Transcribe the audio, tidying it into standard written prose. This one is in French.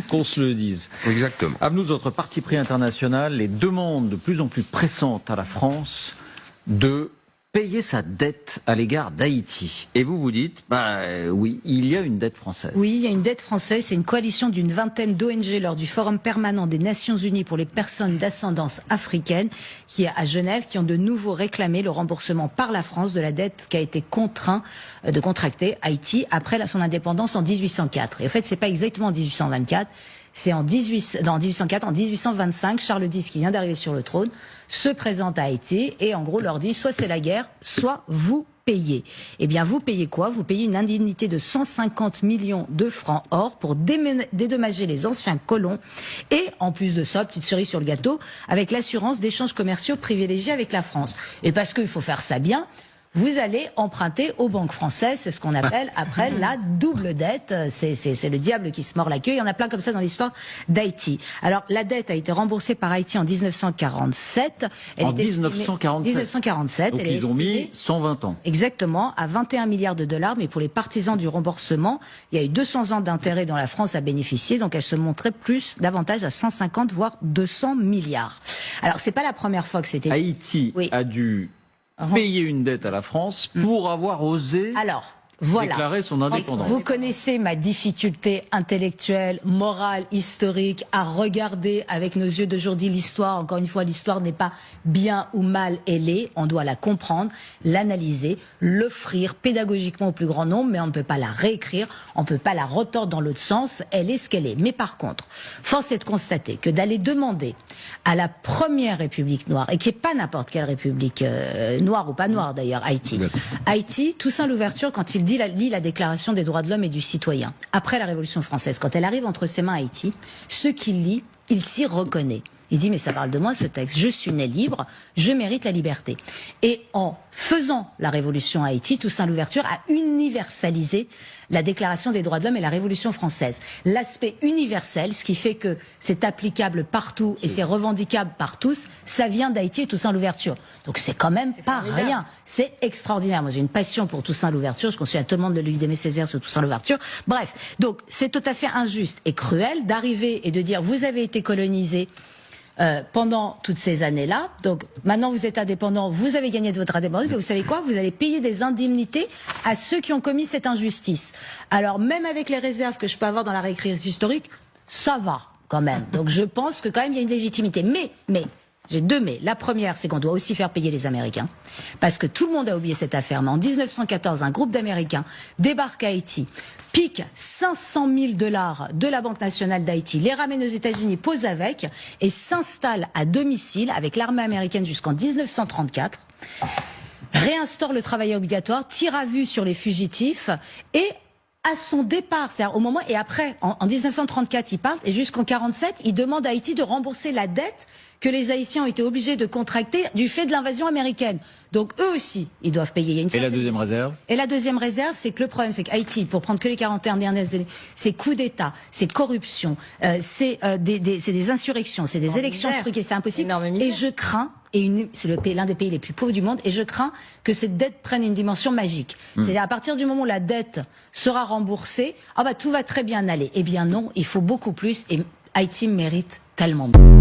qu'on se le dise. Exactement. À nous, notre parti pris international, les demandes de plus en plus pressantes à la France de payer sa dette à l'égard d'Haïti. Et vous vous dites, oui, il y a une dette française. Oui, il y a une dette française. C'est une coalition d'une vingtaine d'ONG lors du Forum permanent des Nations Unies pour les personnes d'ascendance africaine, qui est à Genève, qui ont de nouveau réclamé le remboursement par la France de la dette qui a été contraint de contracter Haïti après son indépendance en 1804. Et en fait, c'est pas exactement en 1824. C'est en 1804, en 1825, Charles X, qui vient d'arriver sur le trône, se présente à Haïti et en gros leur dit soit c'est la guerre, soit vous payez. Eh bien, vous payez quoi? Vous payez une indemnité de 150 millions de francs or pour dédommager les anciens colons et, en plus de ça, petite cerise sur le gâteau, avec l'assurance d'échanges commerciaux privilégiés avec la France. Et parce qu'il faut faire ça bien, vous allez emprunter aux banques françaises, c'est ce qu'on appelle après la double dette. C'est le diable qui se mord la queue. Il y en a plein comme ça dans l'histoire d'Haïti. Alors la dette a été remboursée par Haïti en 1947. En 1947. Donc ils ont mis 120 ans. Exactement, à 21 milliards de dollars. Mais pour les partisans du remboursement, il y a eu 200 ans d'intérêt dont la France a bénéficié. Donc elle se montrait davantage à 150 voire 200 milliards. Alors c'est pas la première fois que c'était. Haïti a dû payer une dette à la France pour avoir osé déclarer son indépendance. Vous connaissez ma difficulté intellectuelle, morale, historique à regarder avec nos yeux d'aujourd'hui l'histoire. Encore une fois, l'histoire n'est pas bien ou mal, elle est. On doit la comprendre, l'analyser, l'offrir pédagogiquement au plus grand nombre, mais on ne peut pas la réécrire, on ne peut pas la retordre dans l'autre sens. Elle est ce qu'elle est. Mais par contre, force est de constater que d'aller demander à la première République noire, et qui n'est pas n'importe quelle République noire ou pas noire d'ailleurs, Haïti, Toussaint Louverture, quand il lit la Déclaration des droits de l'homme et du citoyen, après la Révolution française, quand elle arrive entre ses mains Haïti, ce qu'il lit, il s'y reconnaît. Il dit, mais ça parle de moi ce texte, je suis né libre, je mérite la liberté. Et en faisant la révolution à Haïti, Toussaint Louverture a universalisé la Déclaration des droits de l'homme et la Révolution française. L'aspect universel, ce qui fait que c'est applicable partout et c'est revendicable par tous, ça vient d'Haïti et Toussaint Louverture. Donc c'est quand même pas rien, c'est extraordinaire. Moi j'ai une passion pour Toussaint Louverture, je conseille à tout le monde de lui d'aimer Césaire sur Toussaint Louverture. Bref, donc c'est tout à fait injuste et cruel d'arriver et de dire vous avez été colonisé pendant toutes ces années-là. Donc maintenant vous êtes indépendant, vous avez gagné de votre indépendance, mais vous savez quoi? Vous allez payer des indemnités à ceux qui ont commis cette injustice. Alors même avec les réserves que je peux avoir dans la réécriture historique, ça va quand même. Donc je pense que quand même il y a une légitimité. Mais j'ai deux mais. La première, c'est qu'on doit aussi faire payer les Américains. Parce que tout le monde a oublié cette affaire. Mais en 1914, un groupe d'Américains débarque à Haïti, pique 500 000 $ de la Banque nationale d'Haïti, les ramène aux États-Unis, pose avec, et s'installe à domicile avec l'armée américaine jusqu'en 1934, réinstaure le travail obligatoire, tire à vue sur les fugitifs, et à son départ, c'est-à-dire au moment et après, en 1934, ils partent et jusqu'en 47, ils demandent à Haïti de rembourser la dette que les Haïtiens ont été obligés de contracter du fait de l'invasion américaine. Donc eux aussi, ils doivent payer. Et la deuxième réserve? Et la deuxième réserve, c'est que le problème, c'est qu'Haïti, pour prendre que les 41 dernières années, c'est coup d'État, c'est corruption, c'est des insurrections, c'est des élections truquées, c'est impossible. Et je crains, c'est l'un des pays les plus pauvres du monde, et je crains que cette dette prenne une dimension magique. C'est-à-dire à partir du moment où la dette sera remboursée, tout va très bien aller. Eh bien non, il faut beaucoup plus, et Haïti mérite tellement mieux.